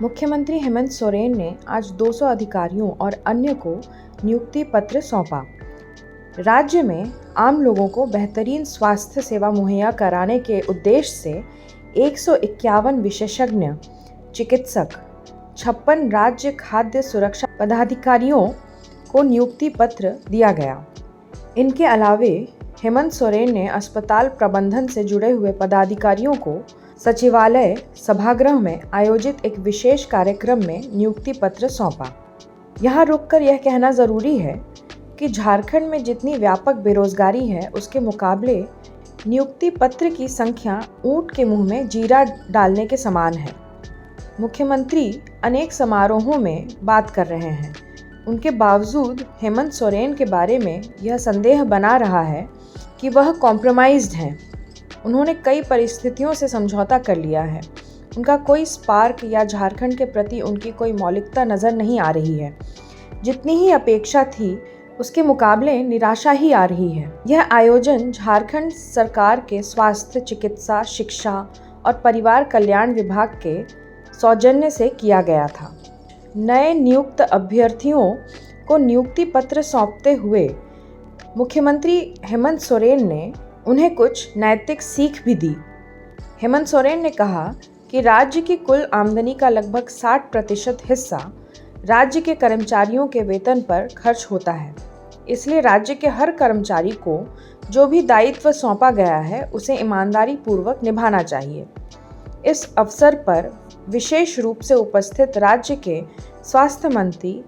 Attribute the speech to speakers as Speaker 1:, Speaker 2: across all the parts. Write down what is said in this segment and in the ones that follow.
Speaker 1: मुख्यमंत्री हेमंत सोरेन ने आज 200 अधिकारियों और अन्य को नियुक्ति पत्र सौंपा। राज्य में आम लोगों को बेहतरीन स्वास्थ्य सेवा मुहैया कराने के उद्देश्य से 151 विशेषज्ञ चिकित्सक, 56 राज्य खाद्य सुरक्षा पदाधिकारियों को नियुक्ति पत्र दिया गया। इनके अलावे हेमंत सोरेन ने अस्पताल प्रबंधन से जुड़े हुए पदाधिकारियों को सचिवालय सभागृह में आयोजित एक विशेष कार्यक्रम में नियुक्ति पत्र सौंपा। यहाँ रुककर यह कहना ज़रूरी है कि झारखंड में जितनी व्यापक बेरोजगारी है, उसके मुकाबले नियुक्ति पत्र की संख्या ऊंट के मुंह में जीरा डालने के समान है। मुख्यमंत्री अनेक समारोहों में बात कर रहे हैं, उनके बावजूद हेमंत सोरेन के बारे में यह संदेह बना रहा है कि वह कॉम्प्रोमाइज्ड हैं। उन्होंने कई परिस्थितियों से समझौता कर लिया है। उनका कोई स्पार्क या झारखंड के प्रति उनकी कोई मौलिकता नज़र नहीं आ रही है। जितनी ही अपेक्षा थी, उसके मुकाबले निराशा ही आ रही है। यह आयोजन झारखंड सरकार के स्वास्थ्य, चिकित्सा, शिक्षा और परिवार कल्याण विभाग के सौजन्य से किया गया था। नए नियुक्त अभ्यर्थियों को नियुक्ति पत्र सौंपते हुए मुख्यमंत्री हेमंत सोरेन ने उन्हें कुछ नैतिक सीख भी दी। हेमंत सोरेन ने कहा कि राज्य की कुल आमदनी का लगभग 60% हिस्सा राज्य के कर्मचारियों के वेतन पर खर्च होता है। इसलिए राज्य के हर कर्मचारी को जो भी दायित्व सौंपा गया है, उसे ईमानदारी पूर्वक निभाना चाहिए। इस अवसर पर विशेष रूप से उपस्थित राज्य के स्वास्थ्य मंत्री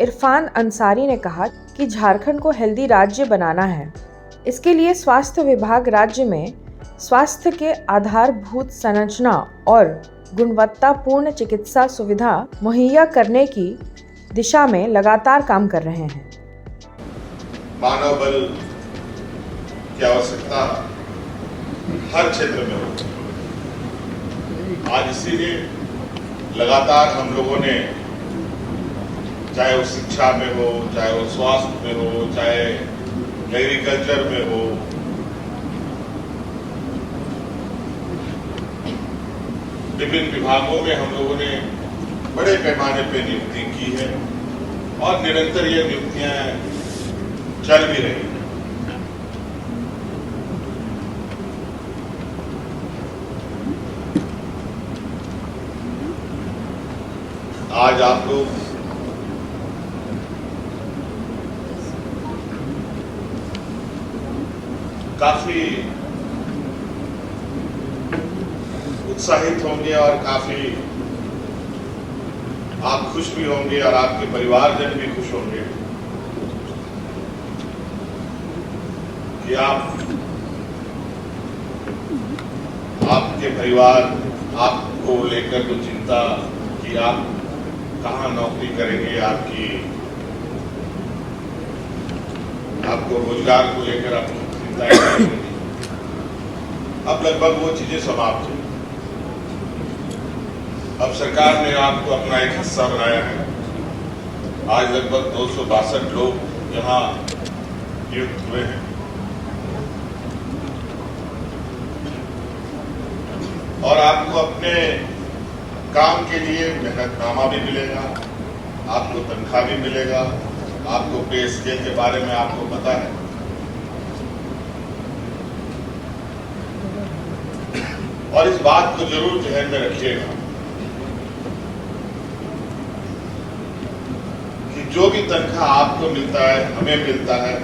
Speaker 1: इरफान अंसारी ने कहा कि झारखंड को हेल्दी राज्य बनाना है। इसके लिए स्वास्थ्य विभाग राज्य में स्वास्थ्य के आधारभूत संरचना और गुणवत्तापूर्ण चिकित्सा सुविधा मुहैया करने की दिशा में लगातार काम कर रहे हैं।
Speaker 2: मानव बल की आवश्यकता हर क्षेत्र में होती है। आज इसीलिए लगातार हम लोगों ने, चाहे वो शिक्षा में हो, चाहे वो स्वास्थ्य में हो, चाहे एग्रीकल्चर में हो, विभिन्न विभागों में हम लोगों ने बड़े पैमाने पे नियुक्ति की है और निरंतर ये नियुक्तियां चल भी रही हैं। आज आप लोग काफी उत्साहित होंगे और काफी आप खुश भी होंगे और आपके परिवारजन भी खुश होंगे कि आपके परिवार आपको लेकर जो चिंता कि आप कहाँ नौकरी करेंगे, आपको रोजगार को लेकर आपकी चिंताएं नहीं होगी। अब लगभग वो चीजें समाप्त हो। अब सरकार ने आपको अपना एक हिस्सा बनाया है। आज लगभग 262 लोग यहाँ नियुक्त हुए हैं और आपको अपने काम के लिए मेहनतनामा भी मिलेगा, आपको तनख्वाह भी मिलेगा, आपको पे स्केल के बारे में आपको पता है। और इस बात को जरूर ध्यान में रखिएगा कि जो भी तनख्वाह आपको मिलता है, हमें मिलता है,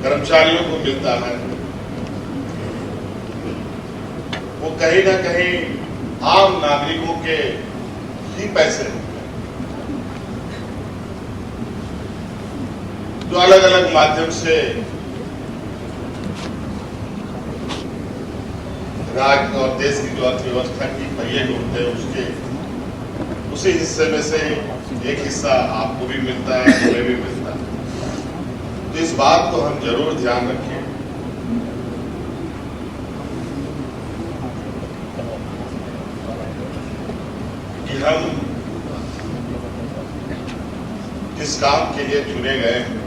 Speaker 2: कर्मचारियों को मिलता है, वो कहीं ना कहीं आम नागरिकों के ही पैसे जो अलग अलग माध्यम से राज्य और देश की जो अर्थव्यवस्था की पहिए होते हैं, उसी हिस्से में से एक हिस्सा आपको भी मिलता है, हमें भी मिलता है। तो इस बात को हम जरूर ध्यान रखें कि हम किस काम के लिए चुने गए हैं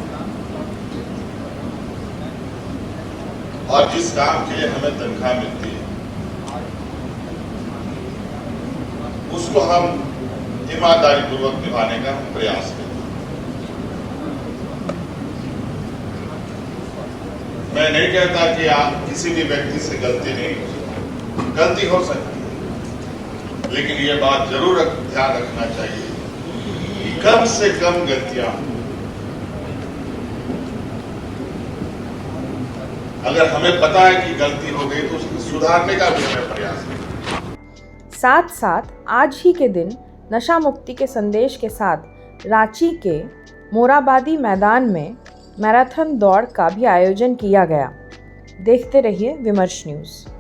Speaker 2: और जिस काम के लिए हमें तनख्वाह मिलती है, उसको हम ईमानदारी पूर्वक निभाने का प्रयास करें। मैं नहीं कहता कि आप किसी भी व्यक्ति से गलती नहीं हो सकती, गलती हो सकती है, लेकिन ये बात जरूर ध्यान रखना चाहिए कि कम से कम गलतियां हों। अगर हमें पता है कि गलती हो गई तो उसको सुधारने का भी हमें प्रयास करें।
Speaker 1: साथ साथ आज ही के दिन नशा मुक्ति के संदेश के साथ रांची के मोराबादी मैदान में मैराथन दौड़ का भी आयोजन किया गया। देखते रहिए विमर्श न्यूज़।